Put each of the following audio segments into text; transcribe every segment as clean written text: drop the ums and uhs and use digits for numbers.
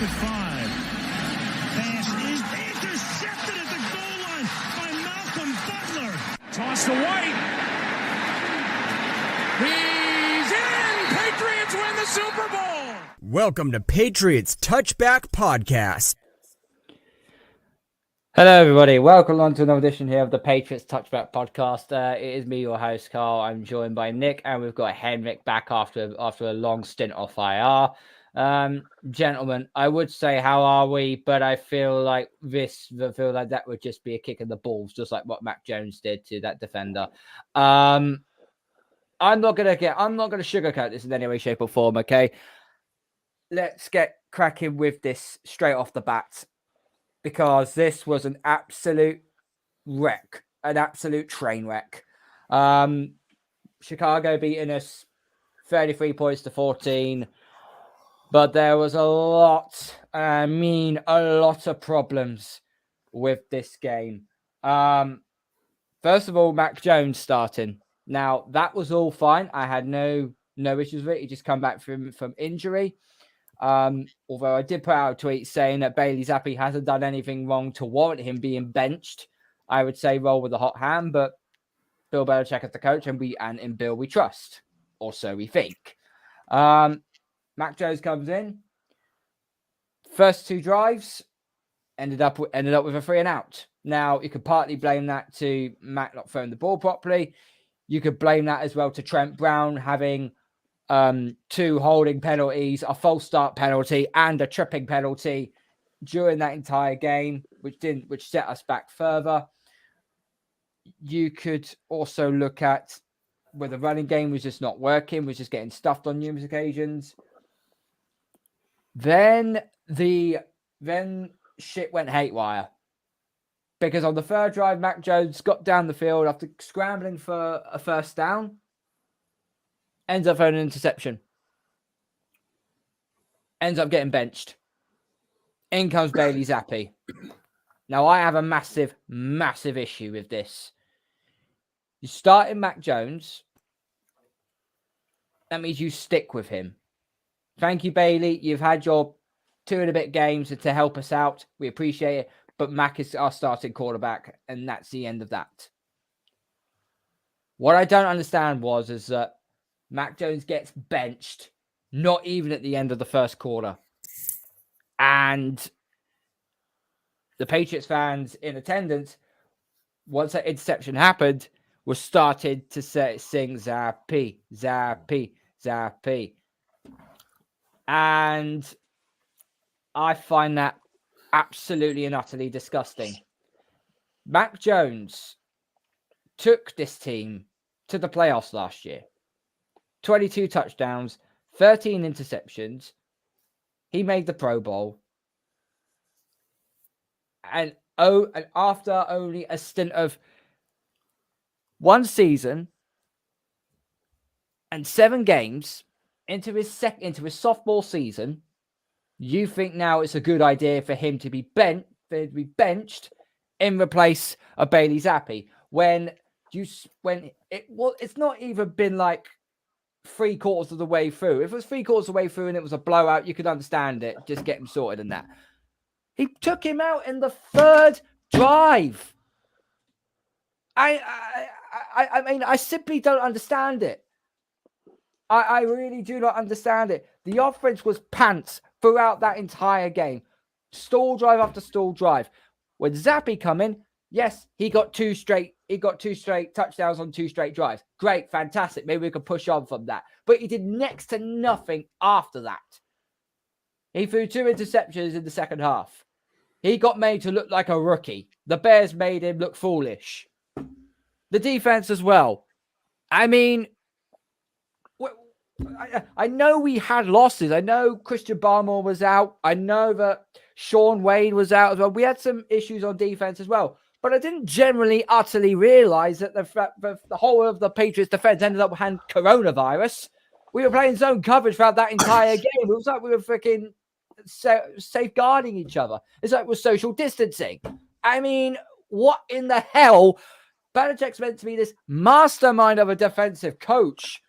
at 5. Pass is intercepted at the goal line by Malcolm Butler. Toss to White. He's in! Patriots win the Super Bowl! Welcome to Patriots Touchback Podcast. Hello, everybody. Welcome on to another edition here of the Patriots Touchback Podcast. It is me, your host, Karl. I'm joined by Nick, and we've got Hendrik back after a long stint off IR. Gentlemen, I would say how are we, but I feel like that would just be a kick in the balls, just like what Mac Jones did to that defender. I'm not gonna sugarcoat this in any way, shape, or form. Okay, let's get cracking with this straight off the bat, because this was an absolute wreck, an absolute train wreck. Chicago beating us 33 points to 14, but there was a lot of problems with this game. First of all, Mac Jones starting. Now, that was all fine. I had no issues with it. He just come back from injury. Although I did put out a tweet saying that Bailey Zappi hasn't done anything wrong to warrant him being benched. I would say roll with a hot hand, but Bill Belicheck is the coach, and in Bill we trust, or so we think. Mac Jones comes in. First two drives ended up with a 3-and-out. Now, you could partly blame that to Mac not throwing the ball properly. You could blame that as well to Trent Brown having two holding penalties, a false start penalty, and a tripping penalty during that entire game, which set us back further. You could also look at where the running game was just not working, was just getting stuffed on numerous occasions. Then shit went haywire, because on the third drive, Mac Jones got down the field after scrambling for a first down, ends up throwing an interception, ends up getting benched. In comes Bailey Zappi. Now, I have a massive issue with this. You started Mac Jones. That means you stick with him. Thank you, Bailey. You've had your 2 and a bit games to help us out. We appreciate it. But Mac is our starting quarterback, and that's the end of that. What I don't understand is that Mac Jones gets benched, not even at the end of the first quarter. And the Patriots fans in attendance, once that interception happened, were started to sing Zappi, Zappi, Zappi. And I find that absolutely and utterly disgusting. Mac Jones took this team to the playoffs last year. 22 touchdowns, 13 interceptions. He made the Pro Bowl. And after only a stint of one season and 7 games into his sophomore season, you think now it's a good idea for him to be benched in place of Bailey Zappi it's not even been like 3/4 of the way through. If it was 3/4 of the way through and it was a blowout, you could understand it. Just get him sorted in that. He took him out in the third drive. I mean, I simply don't understand it. I really do not understand it. The offense was pants throughout that entire game. Stall drive after stall drive. When Zappi come in, yes, he got two straight touchdowns on 2 straight drives. Great, fantastic. Maybe we could push on from that. But he did next to nothing after that. He threw 2 interceptions in the second half. He got made to look like a rookie. The Bears made him look foolish. The defense as well. I mean, I know we had losses. I know Christian Barmore was out. I know that Sean Wade was out as well. We had some issues on defense as well. But I didn't generally utterly realize that the whole of the Patriots defense ended up having coronavirus. We were playing zone coverage throughout that entire game. It was like we were freaking safeguarding each other. It's like we're social distancing. I mean, what in the hell? Belichick's meant to be this mastermind of a defensive coach.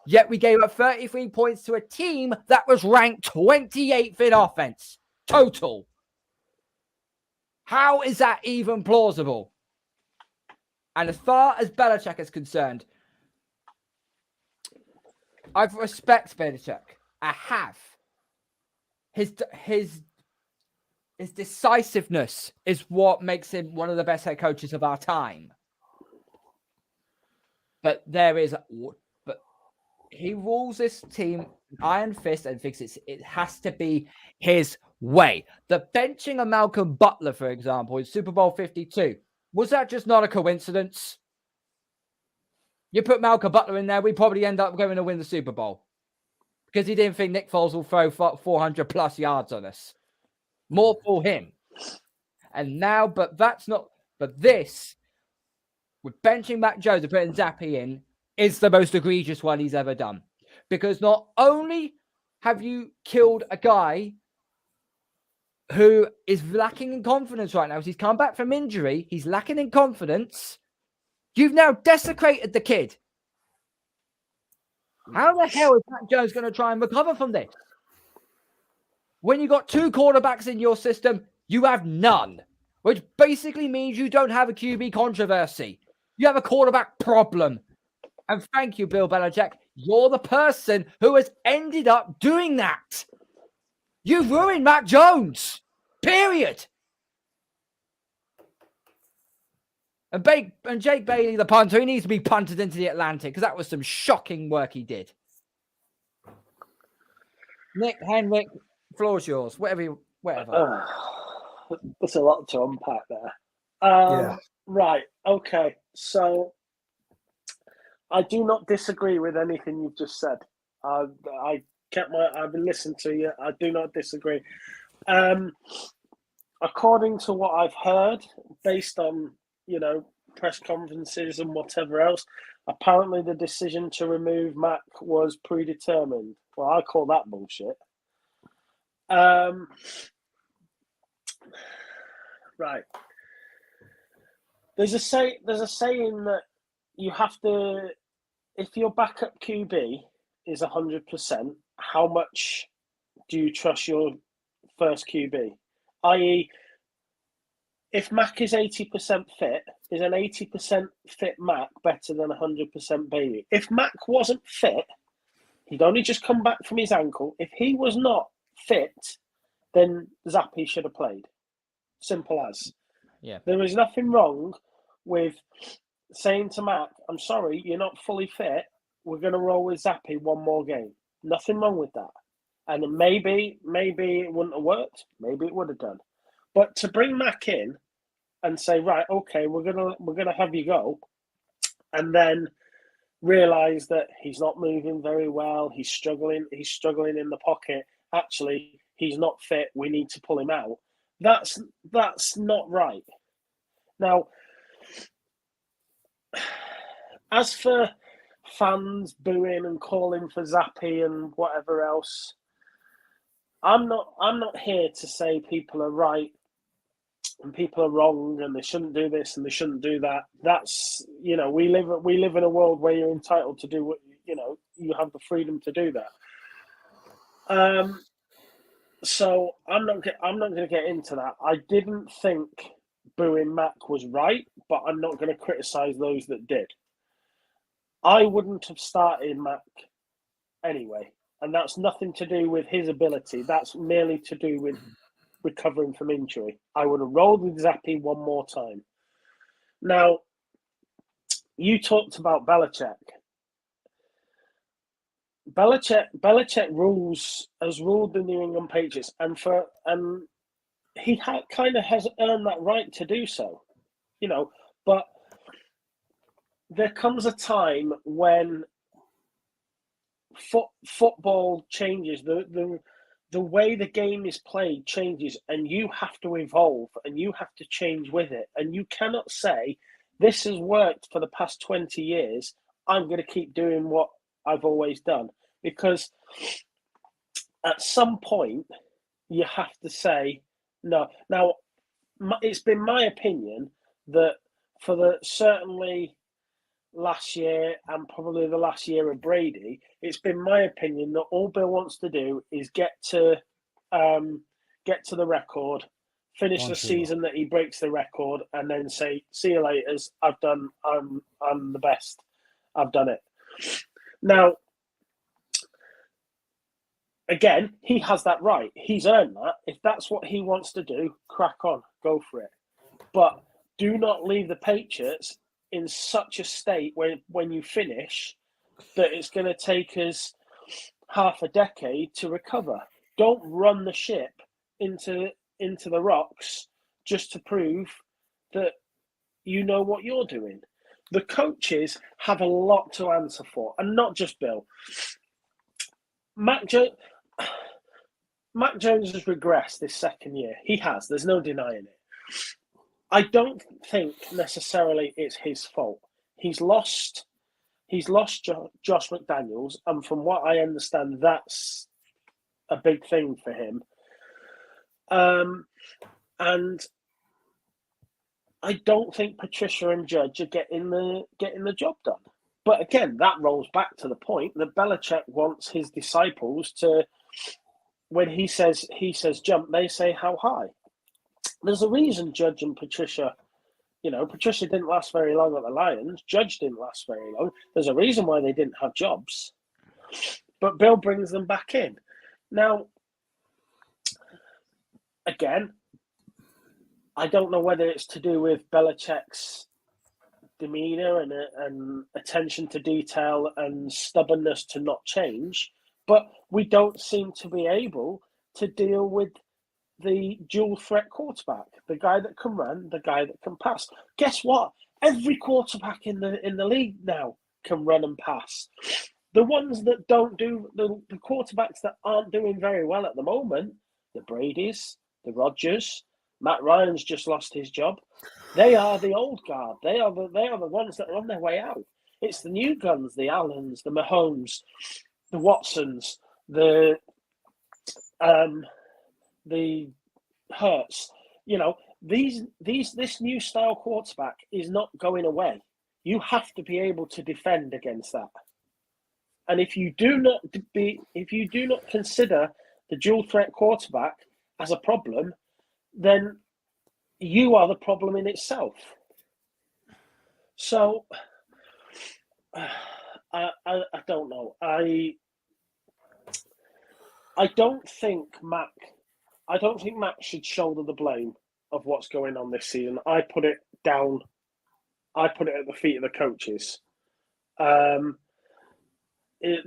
Yet we gave up 33 points to a team that was ranked 28th in offense. total. How is that even plausible? And as far as Belichick is concerned, I respect Belichick. I have. His decisiveness is what makes him one of the best head coaches of our time. But he rules this team iron fist and thinks it has to be his way. The benching of Malcolm Butler, for example, in Super Bowl 52, was that just not a coincidence? You put Malcolm Butler in there, we probably end up going to win the Super Bowl because he didn't think Nick Foles will throw 400 plus yards on us. More for him. And now, but this, with benching Mac Jones and putting Zappy in, is the most egregious one he's ever done. Because not only have you killed a guy who is lacking in confidence right now, as he's come back from injury, he's lacking in confidence, you've now desecrated the kid. How the hell is Mac Jones going to try and recover from this? When you got two quarterbacks in your system, you have none, which basically means you don't have a QB controversy. You have a quarterback problem. And thank you, Bill Belichick. You're the person who has ended up doing that. You've ruined Mac Jones. Period. And Jake Bailey, the punter, he needs to be punted into the Atlantic because that was some shocking work he did. Nick, Hendrik, floor's yours. Whatever. There's a lot to unpack there. Yeah. Right. Okay. So I do not disagree with anything you've just said. I've been listening to you. I do not disagree. According to what I've heard, based on, press conferences and whatever else, apparently the decision to remove Mac was predetermined. Well, I call that bullshit. Right. There's a saying that you have to, if your backup QB is 100%, how much do you trust your first QB? I.e., if Mac is 80% fit, is an 80% fit Mac better than 100% Bailey? If Mac wasn't fit, he'd only just come back from his ankle. If he was not fit, then Zappy should have played. Simple as. Yeah. There is nothing wrong with saying to Mac, I'm sorry, you're not fully fit. We're going to roll with Zappy one more game. Nothing wrong with that. And maybe it wouldn't have worked. Maybe it would have done. But to bring Mac in and say, right, okay, we're gonna have you go, and then realize that he's not moving very well, he's struggling in the pocket. Actually, he's not fit. We need to pull him out. That's not right. Now, as for fans booing and calling for Zappy and whatever else, I'm not here to say people are right and people are wrong and they shouldn't do this and they shouldn't do that. That's, we live in a world where you're entitled to do what, you have the freedom to do that. So I'm not going to get into that. I didn't think booing Mac was right, but I'm not going to criticize those that did. I wouldn't have started Mac anyway, and that's nothing to do with his ability. That's merely to do with recovering from injury. I would have rolled with Zappy one more time. Now, you talked about Belichick. Belichick has ruled the New England Patriots, and he kind of has earned that right to do so, But there comes a time when football changes. The way the game is played changes, and you have to evolve and you have to change with it. And you cannot say, this has worked for the past 20 years. I'm going to keep doing what I've always done. Because at some point, you have to say no. Now, it's been my opinion that for certainly last year and probably the last year of Brady, it's been my opinion that all Bill wants to do is get to get to the record, finish the season that he breaks the record, and then say, "See you later. I'm the best. I've done it." Now, again, he has that right. He's earned that. If that's what he wants to do, crack on, go for it. But do not leave the Patriots in such a state when you finish that it's going to take us half a decade to recover. Don't run the ship into the rocks just to prove that you know what you're doing. The coaches have a lot to answer for, and not just Bill. Mac Jones has regressed this second year. He has. There's no denying it. I don't think necessarily it's his fault. He's lost Josh McDaniels, and from what I understand, that's a big thing for him. And I don't think Patricia and Judge are getting the job done. But again, that rolls back to the point that Belichick wants his disciples to, when he says jump, they say how high. There's a reason Judge and Patricia, Patricia didn't last very long at the Lions. Judge didn't last very long. There's a reason why they didn't have jobs. But Bill brings them back in. Now, again, I don't know whether it's to do with Belichick's demeanor and attention to detail and stubbornness to not change, but we don't seem to be able to deal with the dual threat quarterback, the guy that can run, the guy that can pass. Guess what? Every quarterback in the league now can run and pass. The ones that don't do, the quarterbacks that aren't doing very well at the moment, the Bradys, the Rodgers, Matt Ryan's just lost his job. They are the old guard. They are the ones that are on their way out. It's the new guns, the Allens, the Mahomes, the Watsons, the Hurts. This new style quarterback is not going away. You have to be able to defend against that. And if you do not consider the dual threat quarterback as a problem, then you are the problem in itself. So I don't know. I don't think Mac should shoulder the blame of what's going on this season. I put it at the feet of the coaches. There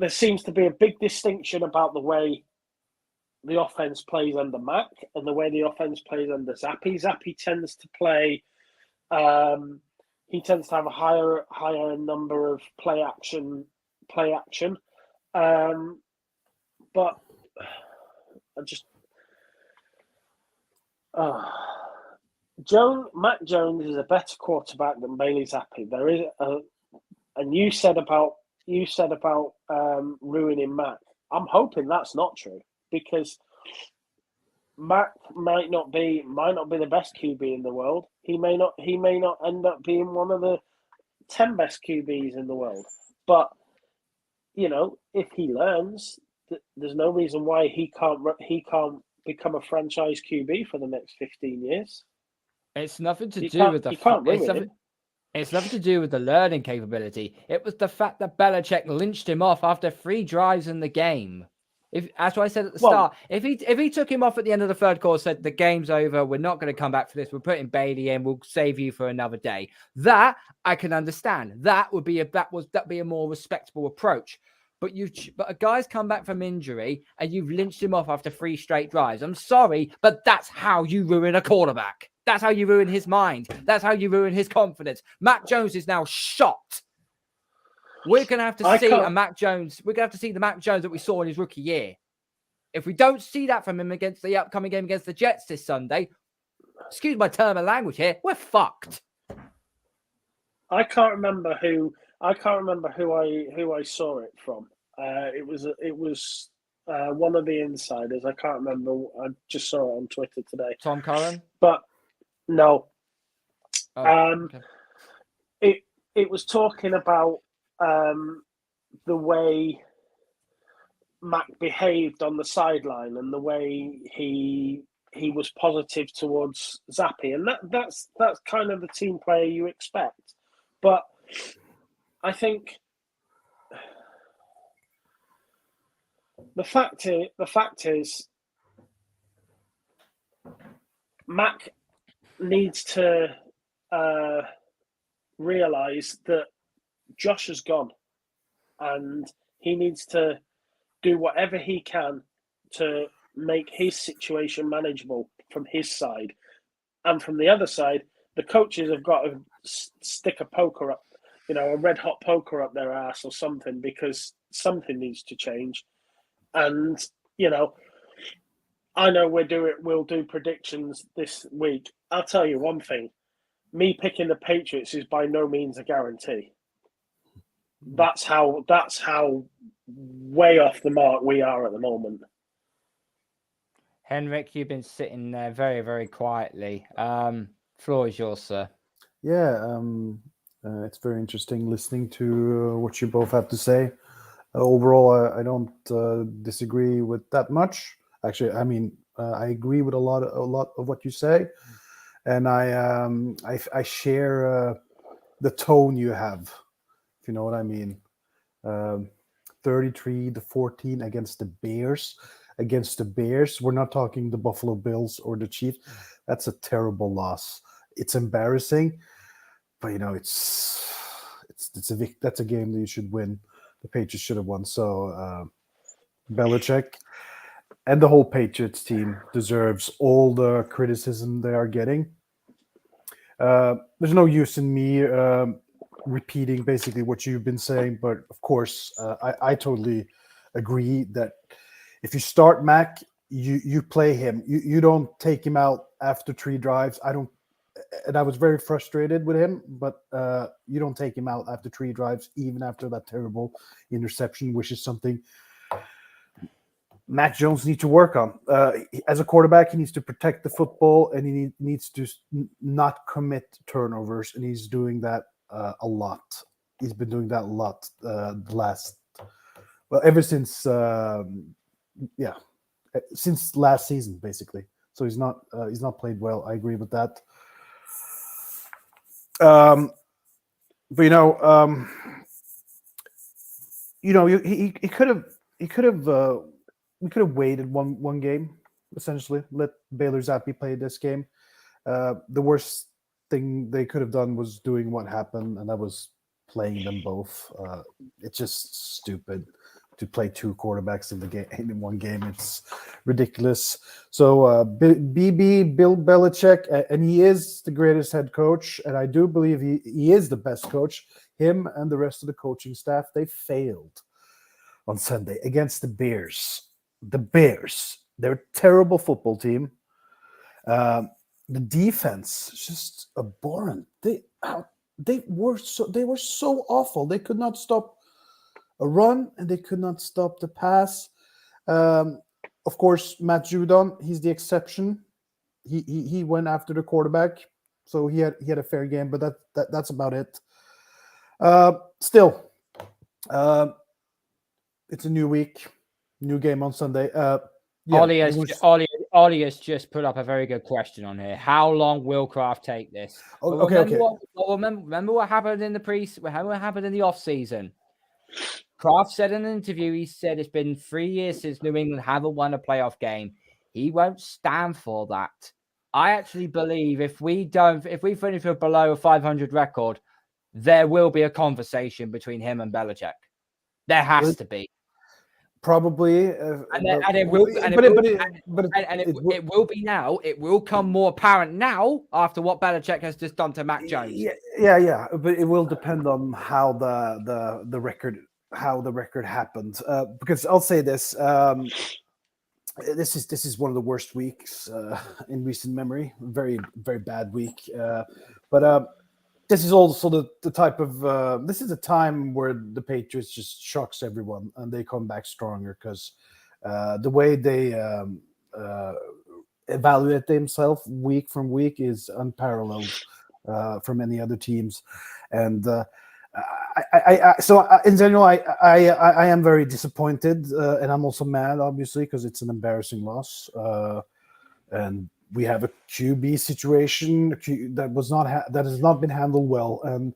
seems to be a big distinction about the way the offense plays under Mac and the way the offense plays under Zappy. Zappy tends to play. He tends to have a higher number of play action. But I just Mac Jones is a better quarterback than Bailey Zappi. There is and you said about ruining Mac. I'm hoping that's not true, because Mac might not be the best QB in the world. He may not end up being one of the 10 best QBs in the world. But if he learns, there's no reason why he can't become a franchise QB for the next 15 years. It's nothing to do with the It's nothing to do with the learning capability. It was the fact that Belichick lynched him off after 3 drives in the game. That's what I said at the start. If he took him off at the end of the third quarter, said the game's over, we're not going to come back for this, we're putting Bailey in, we'll save you for another day. That I can understand. That would be a more respectable approach. But a guy's come back from injury and you've lynched him off after 3 straight drives. I'm sorry, but that's how you ruin a quarterback. That's how you ruin his mind. That's how you ruin his confidence. Mac Jones is now shot. We're going to have to see a Mac Jones. We're going to have to see the Mac Jones that we saw in his rookie year. If we don't see that from him against the upcoming game against the Jets this Sunday, excuse my term of language here, we're fucked. I can't remember who I saw it from. It was one of the insiders. I can't remember. I just saw it on Twitter today. Tom Curran? But no. Okay. It was talking about the way Mac behaved on the sideline and the way he he was positive towards Zappi, and that's kind of the team player you expect. But I think the fact is, Mac needs to realise that Josh has gone, and he needs to do whatever he can to make his situation manageable from his side. And from the other side, the coaches have got to stick a poker up, a red hot poker up their ass or something, because something needs to change. And, I know we'll do predictions this week. I'll tell you one thing. Me picking the Patriots is by no means a guarantee. That's how way off the mark we are at the moment. Henrik, you've been sitting there very, very quietly. Floor is yours, sir. Yeah, it's very interesting listening to what you both have to say. Overall, I don't disagree with that much. Actually, I mean, I agree with a lot of what you say, and I share the tone you have, if you know what I mean. 33-14 against the Bears. Against the Bears, we're not talking the Buffalo Bills or the Chiefs. That's a terrible loss. It's embarrassing, but that's a game that you should win. The Patriots should have won. So Belichick and the whole Patriots team deserves all the criticism they are getting. There's no use in me repeating basically what you've been saying, but of course, I totally agree that if you start Mac, you play him. You don't take him out after 3 drives. And I was very frustrated with him, but you don't take him out after 3 drives, even after that terrible interception, which is something Mac Jones needs to work on. As a quarterback, he needs to protect the football, and he needs to not commit turnovers, and he's doing that a lot. He's been doing that a lot ever since since last season, basically. So he's not played well. I agree with that. But he could have waited one game, essentially, let Baylor Zappi play this game. The worst thing they could have done was doing what happened, and that was playing them both. It's just stupid to play 2 quarterbacks in one game. It's ridiculous. So Bill Belichick, and he is the greatest head coach, and I do believe he is the best coach. Him and the rest of the coaching staff, they failed on Sunday against the Bears. The Bears, they're a terrible football team. The defense is just abhorrent. They were so awful. They could not stop a run, and they could not stop the pass. Of course, Matt Judon, he's the exception. He went after the quarterback, so he had a fair game, but that's about it. Still, it's a new week, new game on Sunday. Ollie has just put up a very good question on here. How long will Kraft take this? Okay. Remember what happened in what happened in the off season? Kraft said in an interview, he said it's been 3 years since New England haven't won a playoff game. He won't stand for that. I actually believe if we finish with below a 500 record, there will be a conversation between him and Belichick. There has to be. Probably. It will be now. It will come more apparent now after what Belichick has just done to Mac Jones. Yeah. But it will depend on how the record happened. Because I'll say this. This is one of the worst weeks in recent memory. Very, very bad week. But this is also the type of this is a time where the Patriots just shocks everyone, and they come back stronger because the way they evaluate themselves week from week is unparalleled from any other teams. And so in general, I am very disappointed, and I'm also mad, obviously, because it's an embarrassing loss. and we have a QB situation that has not been handled well. And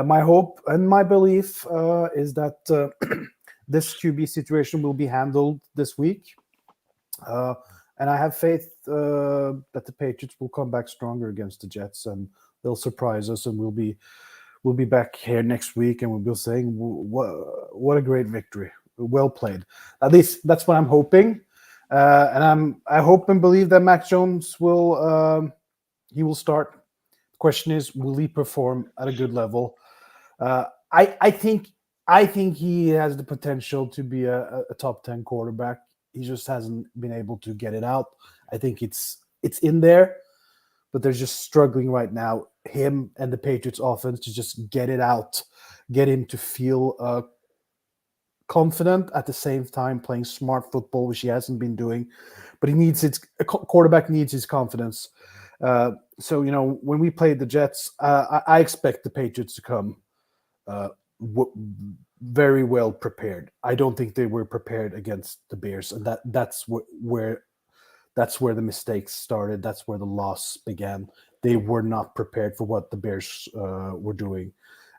my hope and my belief is that this QB situation will be handled this week. And I have faith that the Patriots will come back stronger against the Jets, and they'll surprise us, and we'll be back here next week, and we'll be saying, "What a great victory! Well played." At least that's what I'm hoping, and I hope and believe that Mac Jones will start. The question is, will he perform at a good level? I think he has the potential to be a top 10 quarterback. He just hasn't been able to get it out. I think it's in there, but they're just struggling right now, him and the Patriots offense, to just get it out, get him to feel confident at the same time playing smart football, which he hasn't been doing. But a quarterback needs his confidence. So, when we played the Jets, I expect the Patriots to come very well prepared. I don't think they were prepared against the Bears, and that's where the mistakes started. That's where the loss began. They were not prepared for what the Bears were doing,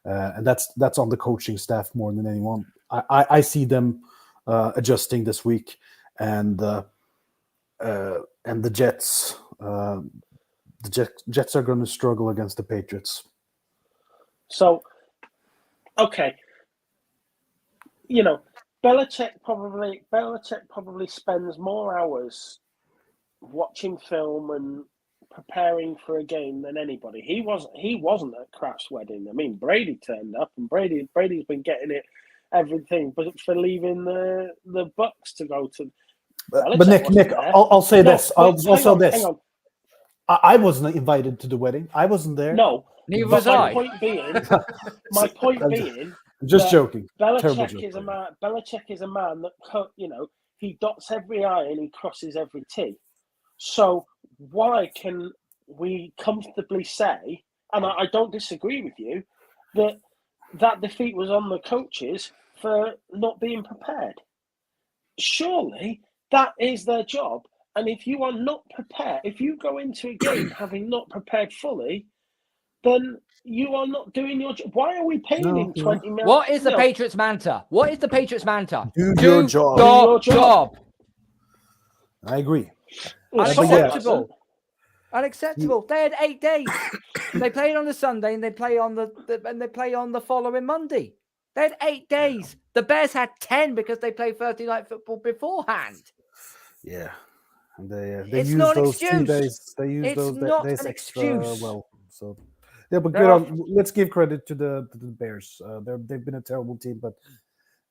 and that's on the coaching staff more than anyone. I see them adjusting this week, and the Jets. The Jets are going to struggle against the Patriots. So, okay. Belichick probably spends more hours watching film and preparing for a game than anybody. He wasn't at Kraft's wedding. I mean, Brady turned up, and Brady's been getting everything, but for leaving the Bucks to go to. But Nick, I'll say this. Hang on. I wasn't invited to the wedding. I wasn't there. No, neither was I. My point being. Just joking. Belichick is a man that, he dots every I and he crosses every T. So why can we comfortably say, and I don't disagree with you, that defeat was on the coaches for not being prepared? Surely that is their job. And if you are not prepared, if you go into a game having not prepared fully, then you are not doing your job. Why are we paying him 20 million? What is the Patriots' mantra? Do your job. Your job. I agree. Unacceptable. Unacceptable. They had 8 days. They played on the Sunday and they play on the following Monday. They had 8 days. The Bears had 10 because they played Thursday night football beforehand. Yeah. And they it's used not an those excuse. 2 days. They used it's those not days an extra excuse. well. So yeah, but good on. Let's give credit to the Bears. They've been a terrible team, but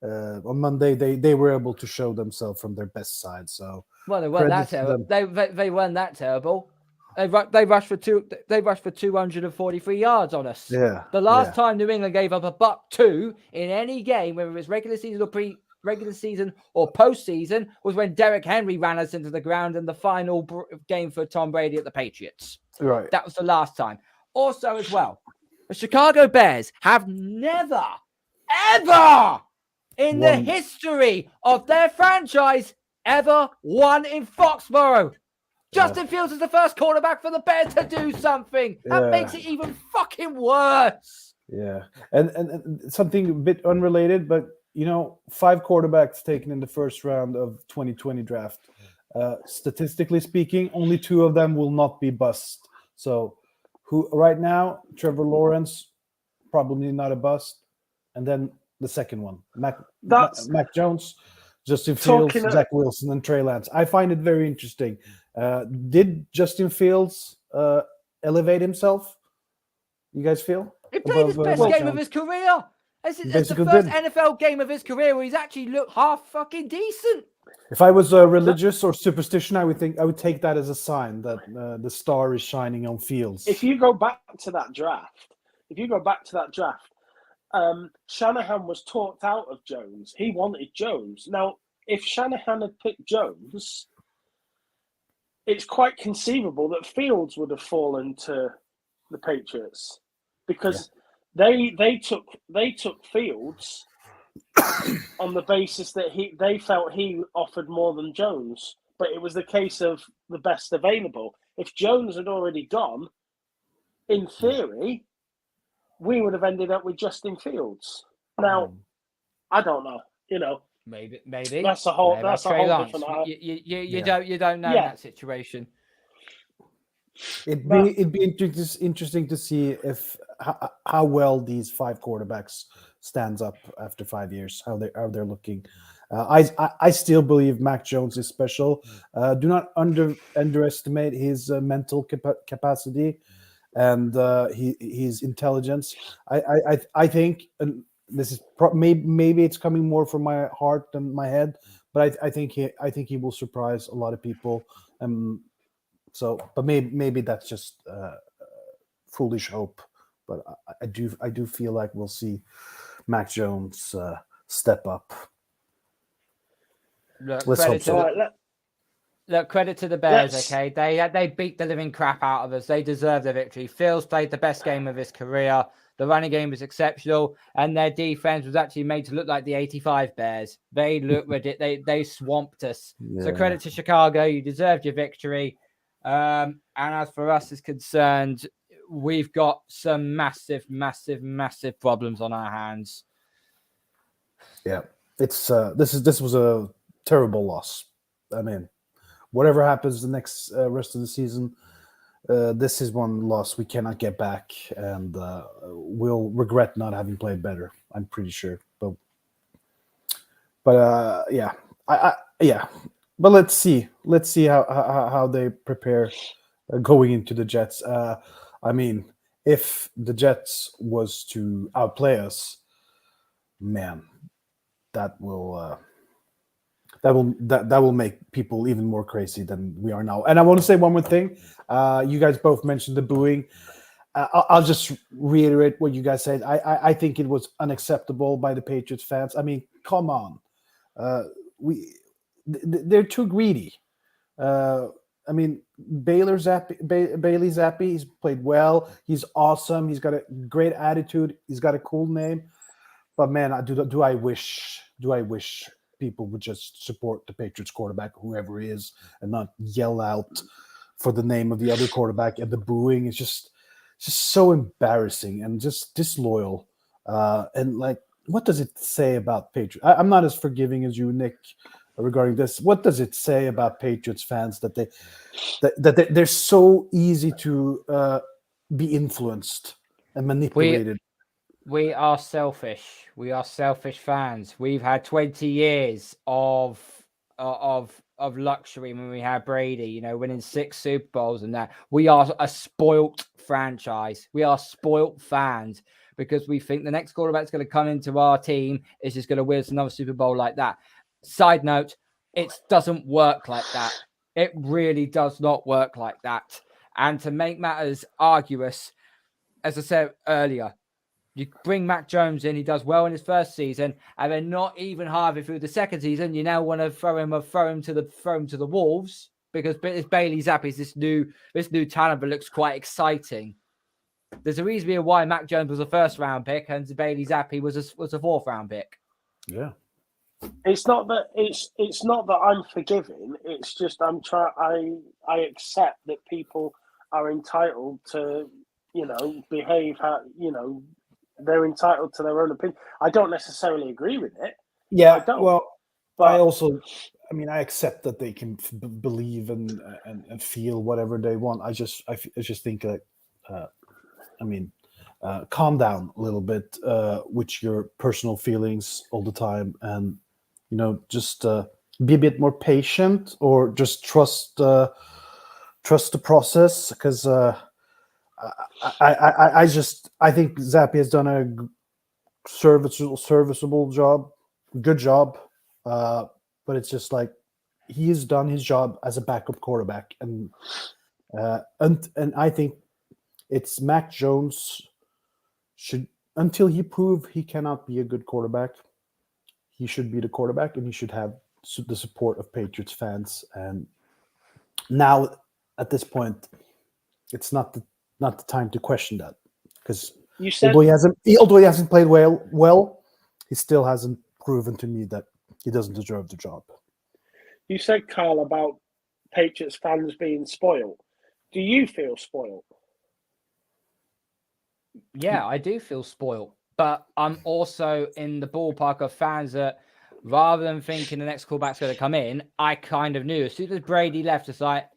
on Monday they were able to show themselves from their best side. So they weren't that terrible. They weren't that terrible. They rushed for 243 yards on us. Yeah. The last time New England gave up a $2 in any game, whether it was regular season or postseason, was when Derrick Henry ran us into the ground in the final game for Tom Brady at the Patriots. Right. That was the last time. Also, as well, the Chicago Bears have never, ever in the history of their franchise ever won in Foxborough. Justin Fields is the first quarterback for the Bears to do something. That makes it even fucking worse. Yeah. And something a bit unrelated, but 5 quarterbacks taken in the first round of 2020 draft. Statistically speaking, only 2 of them will not be bust. So who right now, Trevor Lawrence, probably not a bust. And then the second one, Mac Jones, Justin Fields, Zach Wilson, and Trey Lance. I find it very interesting. Did Justin Fields elevate himself? You guys feel? He played his best game of his career. It's the first NFL game of his career where he's actually looked half fucking decent. If I was religious or superstition, I would take that as a sign that the star is shining on Fields. If you go back to that draft, Shanahan was talked out of Jones. He wanted Jones. Now, if Shanahan had picked Jones, it's quite conceivable that Fields would have fallen to the Patriots because they took Fields on the basis that they felt he offered more than Jones. but it was the case of the best available. If Jones had already gone, in theory, we would have ended up with Justin Fields. Now, I don't know. Maybe that's a whole different. You don't know in that situation. It'd be interesting to see how well these 5 quarterbacks stands up after 5 years, how they're looking. I still believe Mac Jones is special. Do not underestimate his mental capacity and his intelligence. I think, and this is maybe it's coming more from my heart than my head, but I think he will surprise a lot of people. But maybe that's just foolish hope. But I do feel like we'll see Mac Jones step up. Let's hope so. Look, credit to the Bears, okay? They beat the living crap out of us. They deserve the victory. Fields played the best game of his career. The running game was exceptional, and their defense was actually made to look like the '85 Bears. They looked ridiculous. They swamped us. Yeah. So credit to Chicago. You deserved your victory. And as for us is concerned, we've got some massive problems on our hands. Yeah, it's this was a terrible loss. I mean, whatever happens the next rest of the season, this is one loss we cannot get back, and we'll regret not having played better. I'm pretty sure, but yeah, yeah. But let's see how they prepare going into the Jets. I mean, if the Jets was to outplay us, man, that will make people even more crazy than we are now. And I want to say one more thing. You guys both mentioned the booing. I'll just reiterate what you guys said. I think it was unacceptable by the Patriots fans. I mean, come on, they're too greedy. I mean, Bailey Zappi, he's played well. He's awesome. He's got a great attitude. He's got a cool name. But man, do I wish people would just support the Patriots quarterback, whoever he is, and not yell out for the name of the other quarterback. And the booing is just so embarrassing and just disloyal. And like, what does it say about Patriots? I'm not as forgiving as you, Nick, regarding this. What does it say about Patriots fans that they're so easy to be influenced and manipulated? We are selfish. We are selfish fans. We've had 20 years of luxury when we had Brady, winning 6 Super Bowls and that. We are a spoilt franchise. We are spoilt fans because we think the next quarterback's going to come into our team is just going to win us another Super Bowl like that. Side note, it doesn't work like that. It really does not work like that. And to make matters arduous, as I said earlier, you bring Mac Jones in, he does well in his first season, and then not even halfway through the second season, you now want to throw him to the wolves because it's Bailey Zappi's this new talent that looks quite exciting. There's a reason why Mac Jones was a first round pick and Bailey Zappi was a 4th round pick. Yeah. It's not that I'm forgiving. It's just I accept that people are entitled to, behave how, they're entitled to their own opinion. I don't necessarily agree with it. Yeah, I don't. Well, but I accept that they can believe and feel whatever they want. I just think that, calm down a little bit with your personal feelings all the time, and just be a bit more patient, or just trust the process, because I think Zappi has done a serviceable job, good job, but it's just like he has done his job as a backup quarterback, and I think it's Mac Jones should, until he prove he cannot be a good quarterback, he should be the quarterback, and he should have the support of Patriots fans. And now, at this point, it's not the time to question that, because although he hasn't played well, he still hasn't proven to me that he doesn't deserve the job. You said, Karl, about Patriots fans being spoiled. Do you feel spoiled? Yeah, I do feel spoiled, but I'm also in the ballpark of fans that rather than thinking the next callback's going to come in, I kind of knew as soon as Brady left, it's like,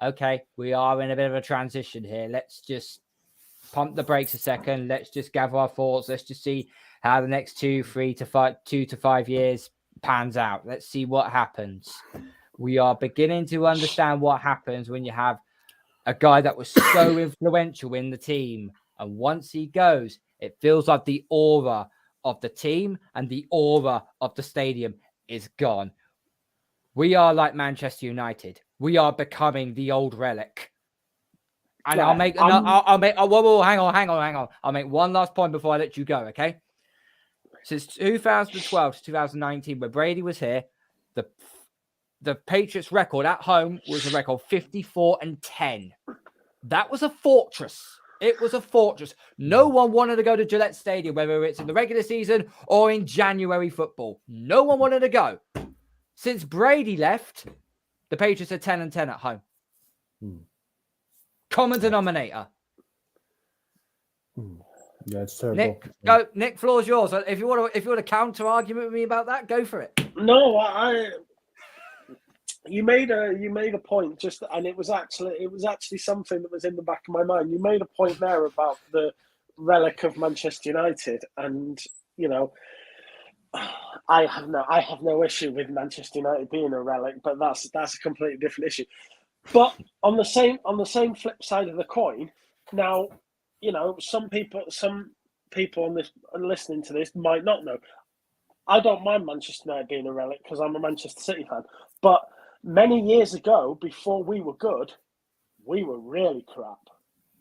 okay, we are in a bit of a transition here. Let's just pump the brakes a second. Let's just gather our thoughts. Let's just see how the next 2 to 5 years pans out. Let's see what happens. We are beginning to understand what happens when you have a guy that was so influential in the team. And once he goes, it feels like the aura of the team and the aura of the stadium is gone. We are like Manchester United. We are becoming the old relic. And Yeah, I'll make hang on. I'll make one last point before I let you go, okay? Since 2012 to 2019, where Brady was here, the Patriots record at home was a record 54-10. That was a fortress. It was a fortress. No one wanted to go to Gillette Stadium, whether it's in the regular season or in January football. No one wanted to go. Since Brady left, the Patriots are 10-10 at home. Common denominator. Yeah, it's terrible. Nick, floor's yours. If you want to counter argument with me about that, go for it. No, you made a point just, and it was actually something that was in the back of my mind. You made a point there about the relic of Manchester United, and you know, I have no issue with Manchester United being a relic, but that's a completely different issue. But on the same flip side of the coin, now, you know, some people on this and listening to this might not know. I don't mind Manchester United being a relic because I'm a Manchester City fan. But many years ago, before we were good, we were really crap.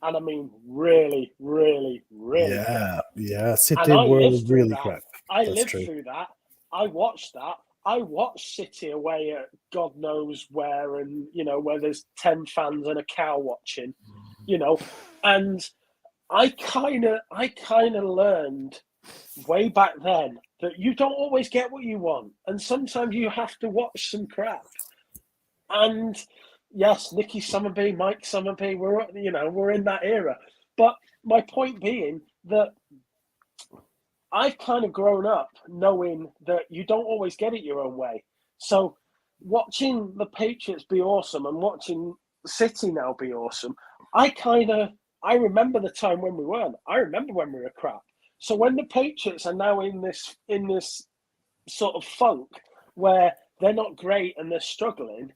And I mean really, really, really crap. Yeah, City were really crap. I lived through that. I watched that. I watched City away at God knows where, and you know, where there's 10 fans and a cow watching, you know, and I kind of learned way back then that you don't always get what you want, and sometimes you have to watch some crap. And yes, Nicky Summerby, Mike Summerby, we're in that era. But my point being that I've kind of grown up knowing that you don't always get it your own way. So watching the Patriots be awesome and watching City now be awesome, I remember the time when we weren't. I remember when we were crap. So when the Patriots are now in this sort of funk where they're not great and they're struggling,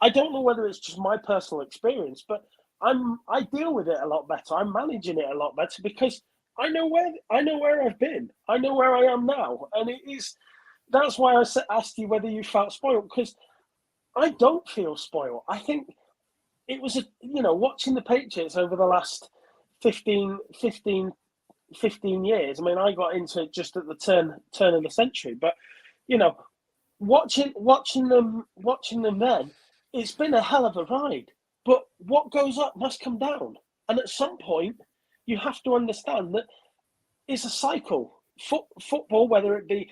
I don't know whether it's just my personal experience, but I deal with it a lot better. I'm managing it a lot better because I know where I've been. I know where I am now, and that's why I asked you whether you felt spoiled, because I don't feel spoiled. I think it was watching the Patriots over the last 15 years. I mean, I got into it just at the turn of the century, but you know, watching them then, it's been a hell of a ride. But what goes up must come down, and at some point, you have to understand that it's a cycle. Football, whether it be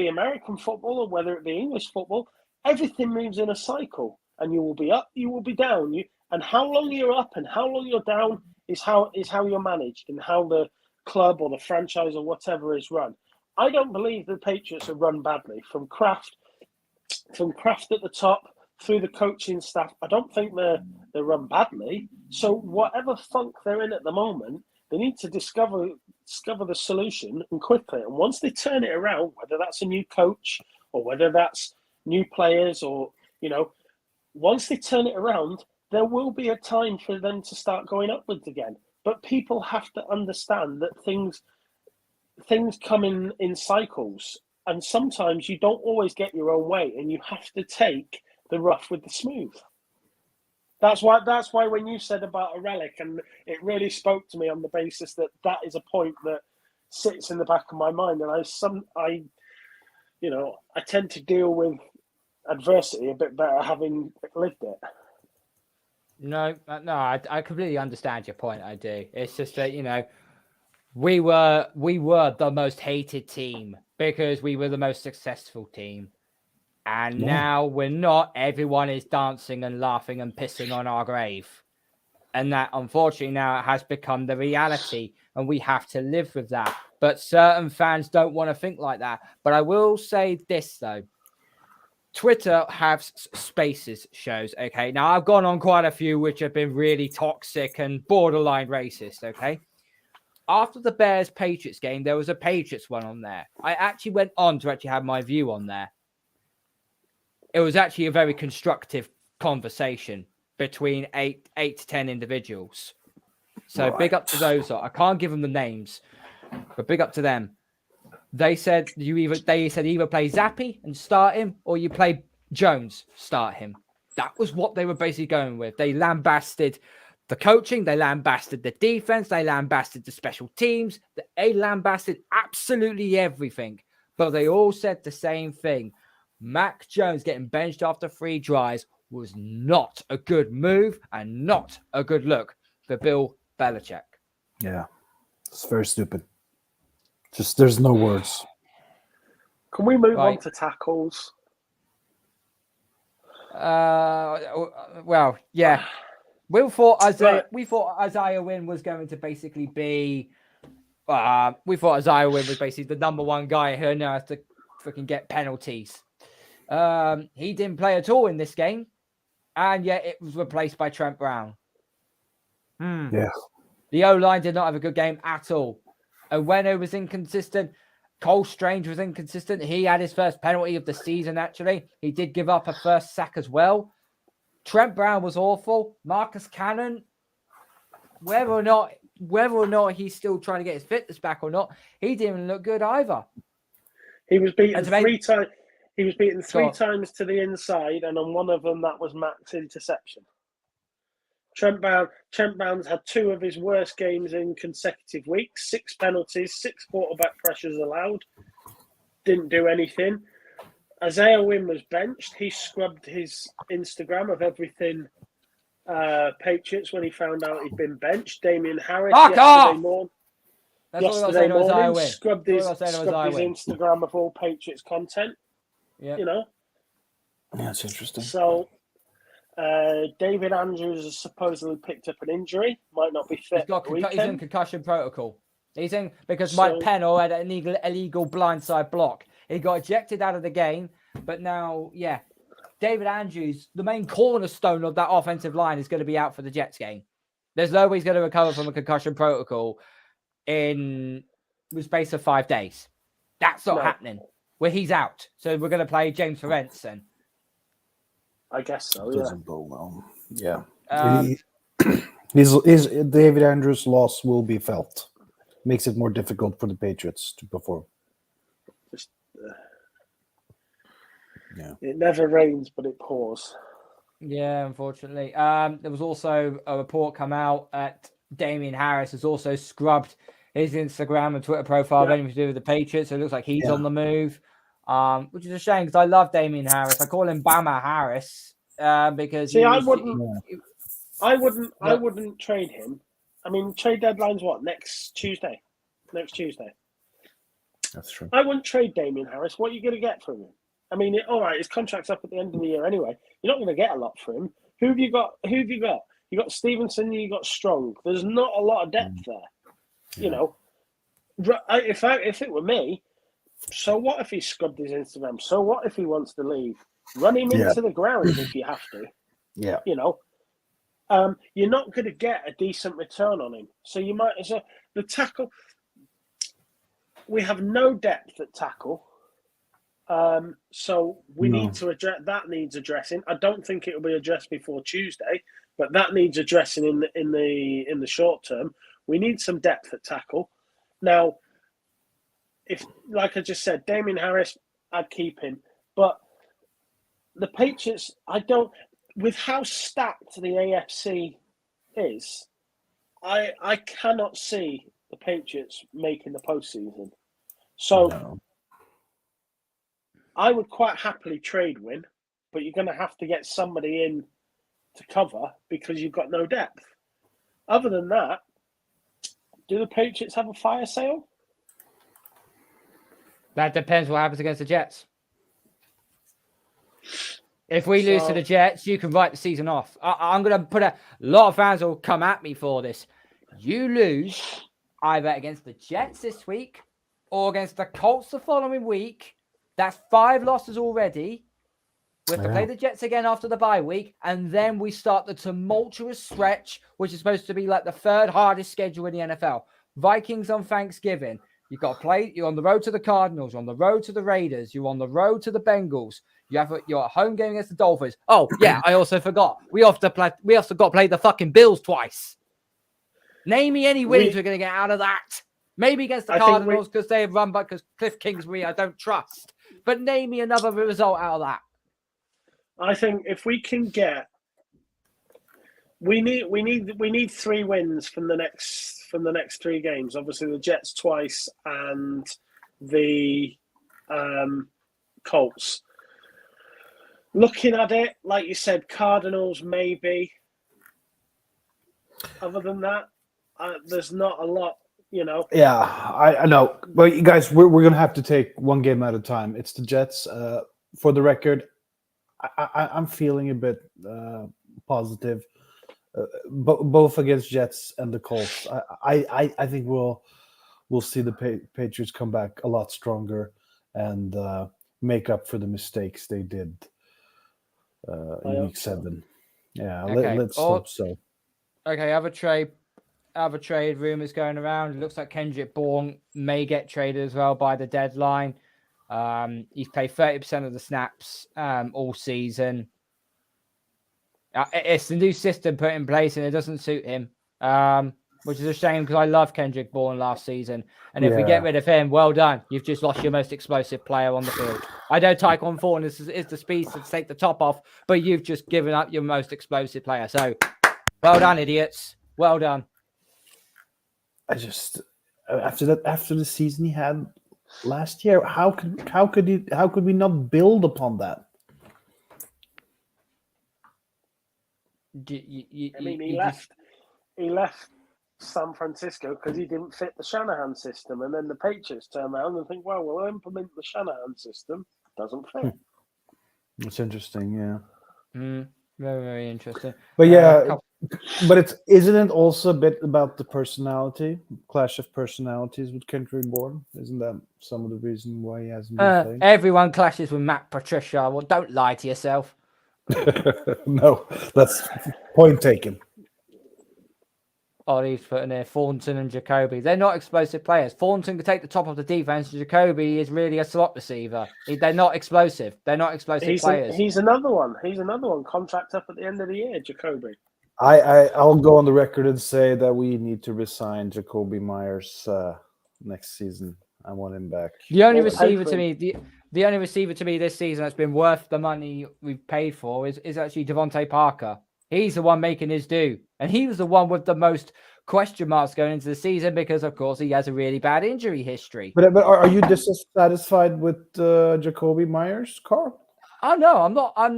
American football or whether it be English football, everything moves in a cycle, and you will be up, you will be down. And how long you're up and how long you're down is how you're managed and how the club or the franchise or whatever is run. I don't believe the Patriots are run badly from Kraft at the top through the coaching staff. I don't think they're run badly. So whatever funk they're in at the moment, they need to discover the solution and quickly. And once they turn it around, whether that's a new coach or whether that's new players or, you know, once they turn it around, there will be a time for them to start going upwards again. But people have to understand that things come in cycles, and sometimes you don't always get your own way, and you have to take the rough with the smooth. That's why when you said about a relic, and it really spoke to me on the basis that is a point that sits in the back of my mind, and I tend to deal with adversity a bit better having lived it. No, I completely understand your point. I do. It's just that, you know, we were the most hated team because we were the most successful team. And now we're not. Everyone is dancing and laughing and pissing on our grave. And that, unfortunately, now it has become the reality. And we have to live with that. But certain fans don't want to think like that. But I will say this, though. Twitter has spaces shows, okay? Now, I've gone on quite a few which have been really toxic and borderline racist, okay? After the Bears-Patriots game, there was a Patriots one on there. I actually went on to actually have my view on there. It was actually a very constructive conversation between eight to 10 individuals. So big up to those. I can't give them the names, but big up to them. They said either play Zappi and start him, or you play Jones, start him. That was what they were basically going with. They lambasted the coaching, they lambasted the defense, they lambasted the special teams, they lambasted absolutely everything. But they all said the same thing. Mac Jones getting benched after 3 drives was not a good move and not a good look for Bill Belichick. Yeah, it's very stupid. Just there's no words. Can we move on to tackles? Well, yeah. We thought Isaiah Wynn was going to basically be. We thought Isaiah Wynn was basically the number one guy who knows to freaking get penalties. He didn't play at all in this game, and yet it was replaced by Trent Brown. Yeah. The O-line did not have a good game at all. And when it was inconsistent, Cole Strange was inconsistent. He had his first penalty of the season, actually. He did give up a first sack as well. Trent Brown was awful. Marcus Cannon, whether or not he's still trying to get his fitness back or not, he didn't look good either. He was beaten 3 times. He was beaten 3 times to the inside, and on one of them, that was Mac's interception. Trent Brown's had 2 of his worst games in consecutive weeks, 6 penalties, 6 quarterback pressures allowed. Didn't do anything. Isaiah Wynn was benched. He scrubbed his Instagram of everything Patriots when he found out he'd been benched. Damien Harris yesterday morning scrubbed his Instagram of all Patriots content. Yeah. You know? Yeah, it's interesting. So David Andrews has supposedly picked up an injury, might not be fit. He's in concussion protocol. He's in because Mike Pennell had an illegal blindside block. He got ejected out of the game, but now, David Andrews, the main cornerstone of that offensive line, is going to be out for the Jets game. There's no way he's going to recover from a concussion protocol in the space of 5 days. That's not happening. Where he's out, so we're going to play James Ferentz then. I guess so. Doesn't go well. Yeah. His David Andrews' loss will be felt. Makes it more difficult for the Patriots to perform. It never rains, but it pours. Yeah, unfortunately. There was also a report come out that Damien Harris has also scrubbed his Instagram and Twitter profile of anything to do with the Patriots. So it looks like he's on the move, which is a shame because I love Damien Harris. I call him Bama Harris because I wouldn't trade him. I mean, trade deadline's what? Next Tuesday. That's true. I wouldn't trade Damien Harris. What are you going to get from him? I mean, all right, his contract's up at the end of the year anyway. You're not going to get a lot for him. Who have you got? You got Stevenson, you got Strong. There's not a lot of depth there. You know, if it were me, so what if he scrubbed his Instagram? So what if he wants to leave? Run him into the ground if you have to. Yeah. You know, you're not going to get a decent return on him. So you might as well. The tackle, we have no depth at tackle. So we need to address that. Needs addressing. I don't think it will be addressed before Tuesday, but that needs addressing in the short term. We need some depth at tackle. Now, if, like I just said, Damien Harris, I'd keep him. But the Patriots, with how stacked the AFC is, I cannot see the Patriots making the postseason. So I would quite happily trade Wynn, but you're going to have to get somebody in to cover because you've got no depth. Other than that, do the Patriots have a fire sale? That depends what happens against the Jets. If we lose to the Jets, you can write the season off. I'm going to put a lot of fans will come at me for this. You lose either against the Jets this week or against the Colts the following week. That's 5 losses already. We have to play the Jets again after the bye week, and then we start the tumultuous stretch, which is supposed to be like the 3rd hardest schedule in the NFL. Vikings on Thanksgiving. You've got to play. You're on the road to the Cardinals. You're on the road to the Raiders. You're on the road to the Bengals. You're at home game against the Dolphins. Oh yeah, I also forgot. We also got to play the fucking Bills twice. Name me any wins we're going to get out of that. Maybe against the Cardinals because they have run back because Cliff Kingsbury I don't trust. But name me another result out of that. I think if we can get, we need 3 wins from the next 3 games. Obviously, the Jets twice and the Colts. Looking at it, like you said, Cardinals maybe. Other than that, there's not a lot. Yeah, I know. Well, you guys, we're going to have to take one game at a time. It's the Jets. For the record, I'm feeling a bit positive, both against Jets and the Colts. I think we'll see the Patriots come back a lot stronger and make up for the mistakes they did in Week 7. Yeah, okay. let's hope so. Okay, other trade rumors going around. It looks like Kendrick Bourne may get traded as well by the deadline. He's played 30% of the snaps all season. It's the new system put in place and it doesn't suit him, which is a shame because I love Kendrick Bourne last season. And if we get rid of him, well done. You've just lost your most explosive player on the field. I know Tyquan Thornton is the speed to take the top off, but you've just given up your most explosive player. So, well done, idiots. Well done. I just after the season he had last year, how could we not build upon that? He left San Francisco because he didn't fit the Shanahan system, and then the Patriots turn around and think, well, we'll implement the Shanahan system. Doesn't fit. It's interesting, yeah. Very, very interesting. But but isn't it also a bit about the personality, clash of personalities with Kendrick Bourne? Isn't that some of the reason why he hasn't been playing? Everyone clashes with Matt Patricia. Well, don't lie to yourself. No, that's point taken. Oh, he's putting there Thornton and Jacoby. They're not explosive players. Thornton can take the top of the defense. Jacoby is really a slot receiver. They're not explosive. They're not explosive players. He's another one. Contract up at the end of the year, Jacoby. I'll go on the record and say that we need to resign Jacoby Myers next season. I want him back. The only receiver to me this season that's been worth the money we've paid for is actually Devontae Parker. He's the one making his due. And he was the one with the most question marks going into the season because, of course, he has a really bad injury history. But are you dissatisfied with Jacoby Myers, Karl? Oh no, I'm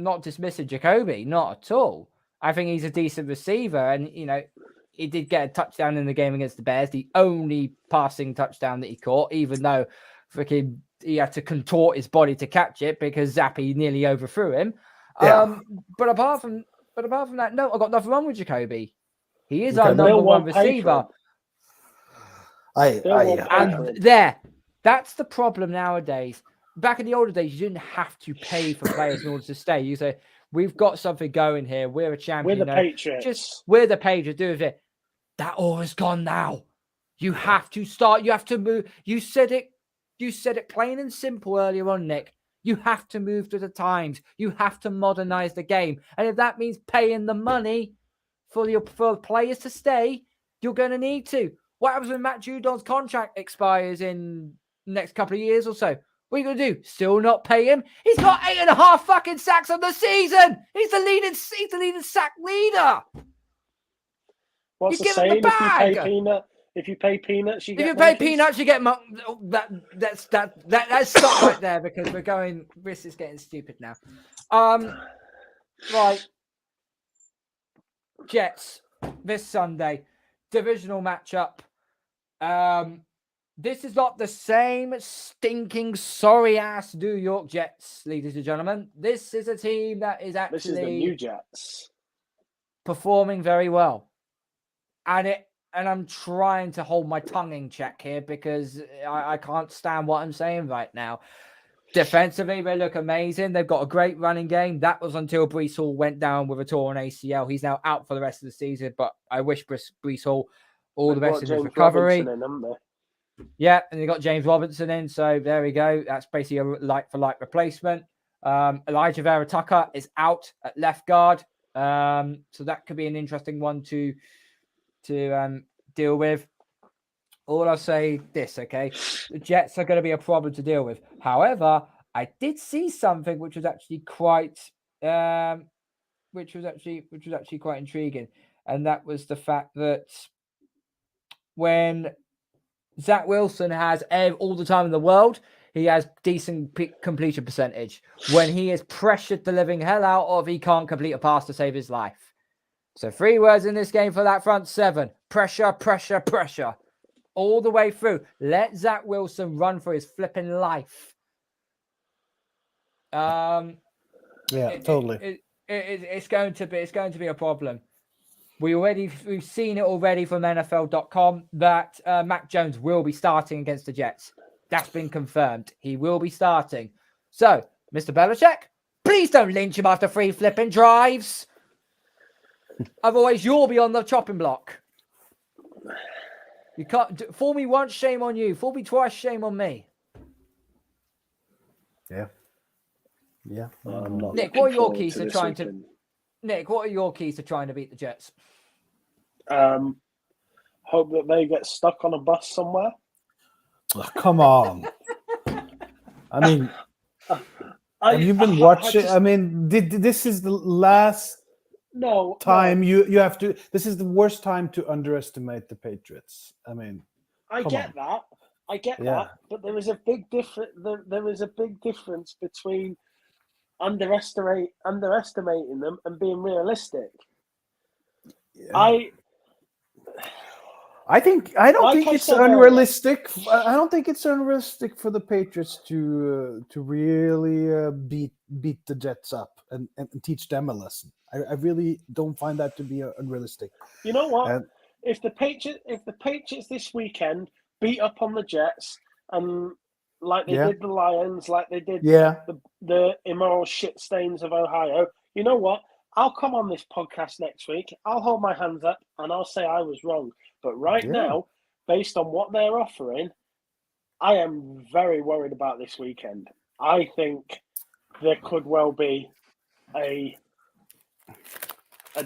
not dismissing Jacoby, not at all. I think he's a decent receiver, and he did get a touchdown in the game against the Bears, the only passing touchdown that he caught, even though freaking he had to contort his body to catch it because Zappi nearly overthrew him. Yeah. But apart from that, no, I got nothing wrong with Jacoby. He is our number one receiver. That's the problem nowadays. Back in the older days, you didn't have to pay for players in order to stay. You say, we've got something going here. We're a champion. We're the Patriots. We're the Patriots. Do with it. That all is gone now. You have to start. You have to move. You said it plain and simple earlier on, Nick. You have to move to the times. You have to modernize the game. And if that means paying the money for players to stay, you're going to need to. What happens when Matt Judon's contract expires in the next couple of years or so? What are you going to do? Still not pay him? He's got 8.5 fucking sacks on the season. He's the leading sack leader. What's the saying? If you pay peanuts, you get. If you pay peanuts, you get. Let's stop right there because we're going. This is getting stupid now. Right. Jets this Sunday, divisional matchup. This is not the same stinking sorry ass New York Jets, ladies and gentlemen. This is a team that is This is the actually new Jets. performing very well. And I'm trying to hold my tongue in check here because I can't stand what I'm saying right now. Defensively, they look amazing. They've got a great running game. That was until Breece Hall went down with a torn ACL. He's now out for the rest of the season, but I wish Breece Hall all the best in his recovery. Robinson in, haven't they? Yeah, and they got James Robinson in, so there we go. That's basically a like-for-like replacement. Elijah Vera Tucker is out at left guard, so that could be an interesting one to deal with. All I'll say this, okay? The Jets are going to be a problem to deal with. However, I did see something which was actually quite quite intriguing, and that was the fact that when Zach Wilson has all the time in the world, he has decent completion percentage. When he is pressured the living hell out of, he can't complete a pass to save his life. So 3 words in this game for that front seven: pressure, pressure, pressure. All the way through. Let Zach Wilson run for his flipping life. Totally. It's going to be a problem. We've seen it already from NFL.com that Mac Jones will be starting against the Jets. That's been confirmed. He will be starting. So, Mr. Belichick, please don't lynch him after 3 flipping drives. Otherwise, you'll be on the chopping block. You can't fool me once, shame on you. Fool me twice, shame on me. Yeah. Nick, what are your keys to trying to? Nick, what are your keys to trying to beat the Jets? Hope that they get stuck on a bus somewhere. Oh, come on. I mean, have you been watching? I mean, this is the last time you have to. This is the worst time to underestimate the Patriots. I mean, I get that, but there is a big difference. There is a big difference between underestimating them and being realistic. Yeah. I don't think it's unrealistic. I don't think it's unrealistic for the Patriots to really beat the Jets up and teach them a lesson. I really don't find that to be unrealistic. You know what? If the Patriots this weekend beat up on the Jets and like they did the Lions, like they did the immoral shit stains of Ohio, you know what? I'll come on this podcast next week. I'll hold my hands up and I'll say I was wrong. But right now, based on what they're offering, I am very worried about this weekend. I think there could well be a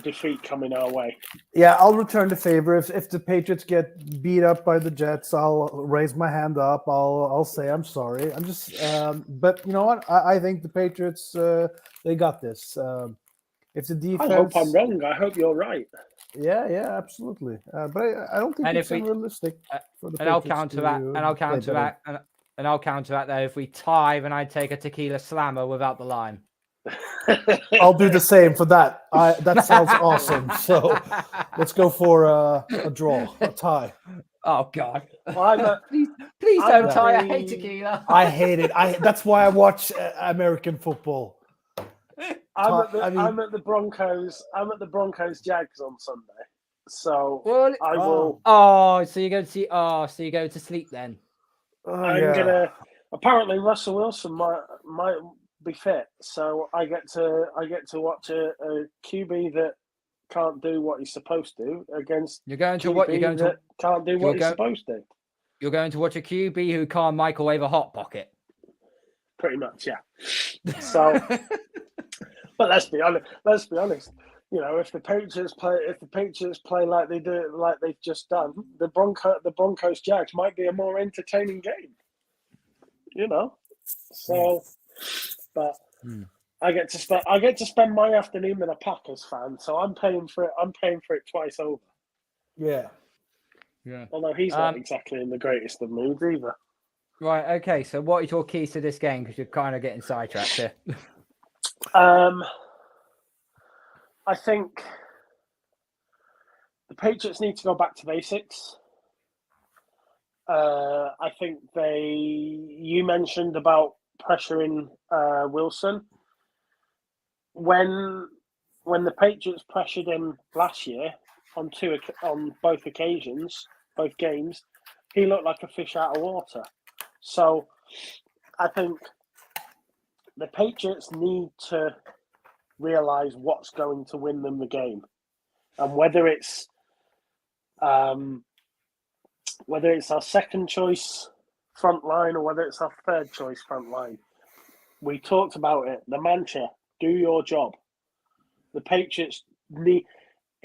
defeat coming our way. Yeah, I'll return the favor. If the Patriots get beat up by the Jets, I'll raise my hand up. I'll say I'm sorry. I'm just, but you know what? I think the Patriots they got this. If the defense, I hope I'm wrong. I hope you're right. Yeah, absolutely. But I don't think it's unrealistic for the Patriots. I'll counter that. Though, if we tie, then I'd take a tequila slammer without the lime. I'll do the same for that. That sounds awesome. So let's go for a draw, a tie. Oh God! Please don't tie. I hate tequila. I hate it. That's why I watch American football. I'm at the Broncos. I'm at the Broncos Jags on Sunday, so I will. So you go to see? So you go to sleep then? I'm gonna. Apparently, Russell Wilson might be fit, so I get to watch a QB that can't do what he's supposed to against. You're going to what? You're going to can't do what he's supposed to. You're going to watch a QB who can't microwave a hot pocket. Pretty much, yeah. So. But let's be honest. You know, if the Patriots play like they do, like they've just done, the Broncos Jags might be a more entertaining game. You know, so, but I get to spend my afternoon with a Packers fan, so I'm paying for it twice over. Yeah. Although he's not exactly in the greatest of moods either. Right. Okay. So, what are your keys to this game? Because you're kind of getting sidetracked here. I think the Patriots need to go back to basics. I think you mentioned about pressuring Wilson. When the Patriots pressured him last year on both occasions, both games, he looked like a fish out of water. So I think the Patriots need to realise what's going to win them the game, and whether it's our second choice front line or whether it's our third choice front line. We talked about it. The mantra: do your job. The Patriots need.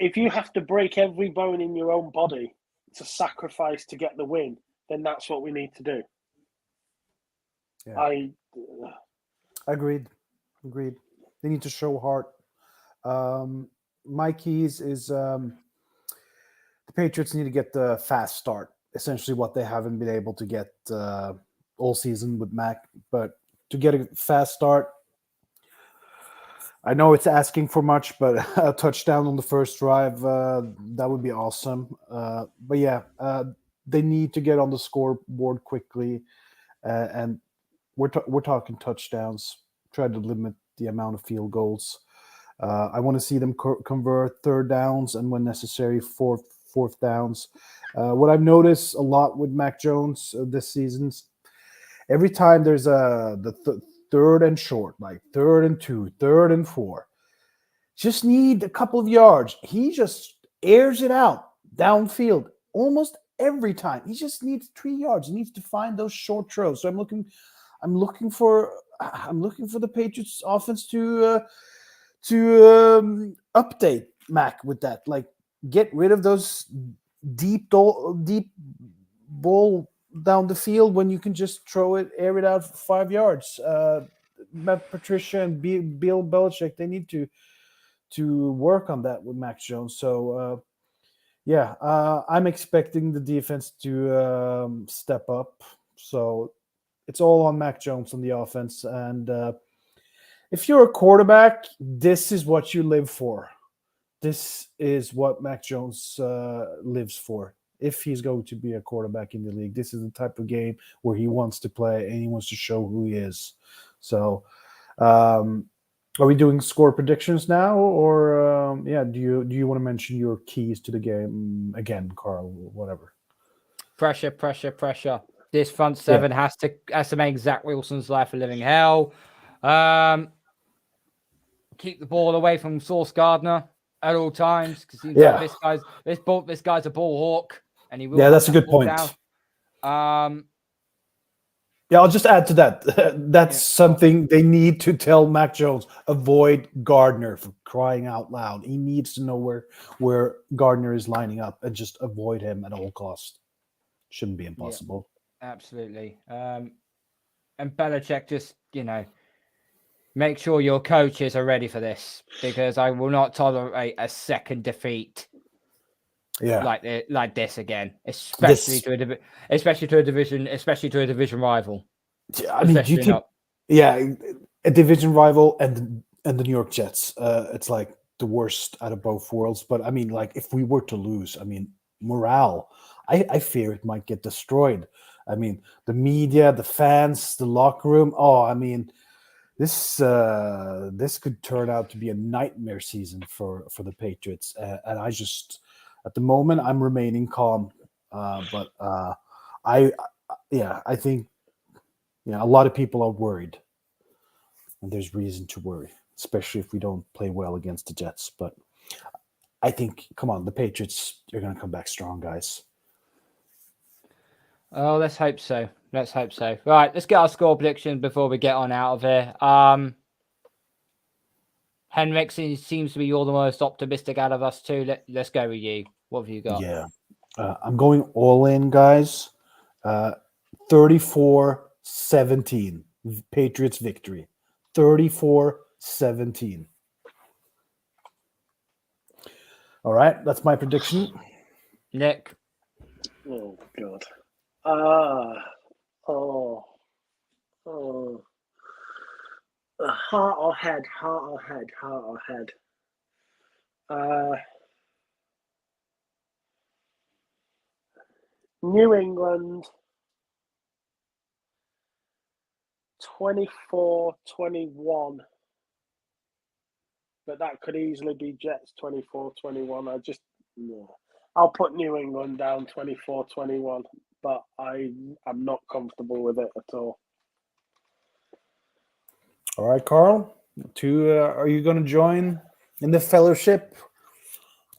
If you have to break every bone in your own body to sacrifice to get the win, then that's what we need to do. Yeah. Agreed. They need to show heart. My keys is the Patriots need to get the fast start. Essentially, what they haven't been able to get all season with Mac. But to get a fast start, I know it's asking for much, but a touchdown on the first drive, that would be awesome. But yeah, they need to get on the scoreboard quickly, and we're talking touchdowns. Try to limit the amount of field goals. I want to see them convert third downs and, when necessary, fourth downs. What I've noticed a lot with Mac Jones this season, every time there's the third and short, like 3rd and 2, 3rd and 4, just need a couple of yards. He just airs it out downfield almost every time. He just needs 3 yards. He needs to find those short throws. So I'm looking for the Patriots offense to update Mac with that. Like, get rid of those deep ball down the field when you can just air it out for 5 yards. Matt Patricia and Bill Belichick, they need to work on that with Mac Jones. So I'm expecting the defense to step up. So it's all on Mac Jones on the offense. And if you're a quarterback, this is what you live for. This is what Mac Jones lives for. If he's going to be a quarterback in the league, this is the type of game where he wants to play and he wants to show who he is. So, are we doing score predictions now, or do you want to mention your keys to the game again, Karl? Whatever. Pressure. This front seven has to make Zach Wilson's life a living hell. Keep the ball away from Sauce Gardner at all times, because this guy's a ball hawk, and he will. Yeah, that's a good point. I'll just add to that. That's something they need to tell Mac Jones. Avoid Gardner, for crying out loud. He needs to know where Gardner is lining up and just avoid him at all costs. Shouldn't be impossible. Yeah, absolutely. And Belichick, just, make sure your coaches are ready for this, because I will not tolerate a second defeat. Like this again, especially to a division rival. I mean, do you think? A division rival and the New York Jets. It's like the worst out of both worlds. But I mean, like, if we were to lose, I mean, morale, I fear it might get destroyed. I mean, the media, the fans, the locker room. Oh, I mean, this could turn out to be a nightmare season for the Patriots. And I just. At the moment, I'm remaining calm, but I think a lot of people are worried, and there's reason to worry, especially if we don't play well against the Jets. But I think, come on, the Patriots are going to come back strong, guys. Oh, let's hope so. Right, let's get our score prediction before we get on out of here. Hendrik seems to be you're the most optimistic out of us two. Let's go with you. What have you got? Yeah, I'm going all in, guys. 34-17. Patriots victory. 34-17. All right, that's my prediction. Nick. Oh, God. Heart or head? New England 24-21. But that could easily be Jets 24-21. I'll put New England down 24-21, but I'm not comfortable with it at all. All right, Karl. Are you going to join in the fellowship?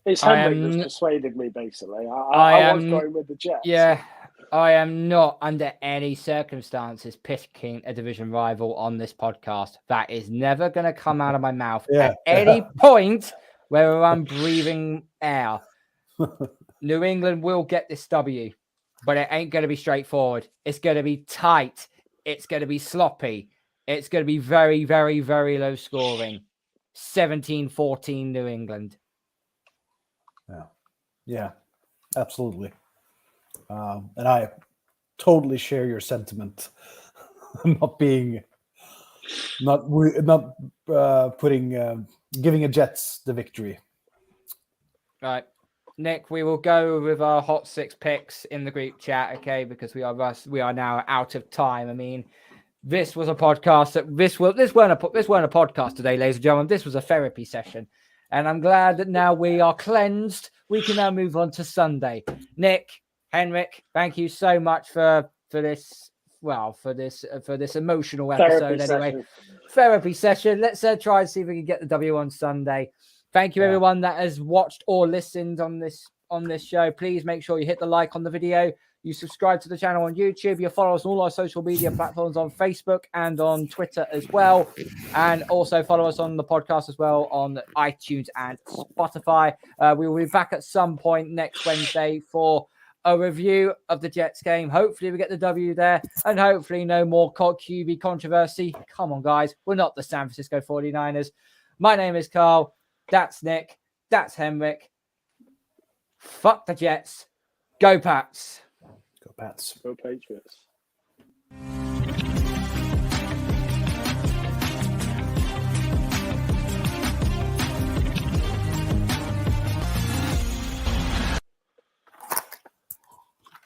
It's Hendrik that's persuaded me, basically. I was going with the Jets. Yeah, I am not under any circumstances picking a division rival on this podcast. That is never going to come out of my mouth at any point where I'm breathing air. New England will get this W, but it ain't going to be straightforward. It's going to be tight. It's going to be sloppy. It's going to be very, very, very low scoring. 17-14 New England. Yeah, absolutely. And I totally share your sentiment. Giving a Jets the victory. Right. Nick, we will go with our hot 6 picks in the group chat, okay? Because we are now out of time. I mean, this was a podcast. This weren't a podcast today, ladies and gentlemen. This was a therapy session, and I'm glad that now we are cleansed. We can now move on to Sunday. Nick, Hendrik, thank you so much for this. Well, for this emotional episode, therapy session. Let's try and see if we can get the W on Sunday. Thank you, everyone that has watched or listened on this show. Please make sure you hit the like on the video. You subscribe to the channel on YouTube. You follow us on all our social media platforms on Facebook and on Twitter as well. And also follow us on the podcast as well on iTunes and Spotify. We will be back at some point next Wednesday for a review of the Jets game. Hopefully we get the W there, and hopefully no more QB controversy. Come on, guys. We're not the San Francisco 49ers. My name is Karl. That's Nick. That's Hendrik. Fuck the Jets. Go Pats. Go Pats. Go Patriots.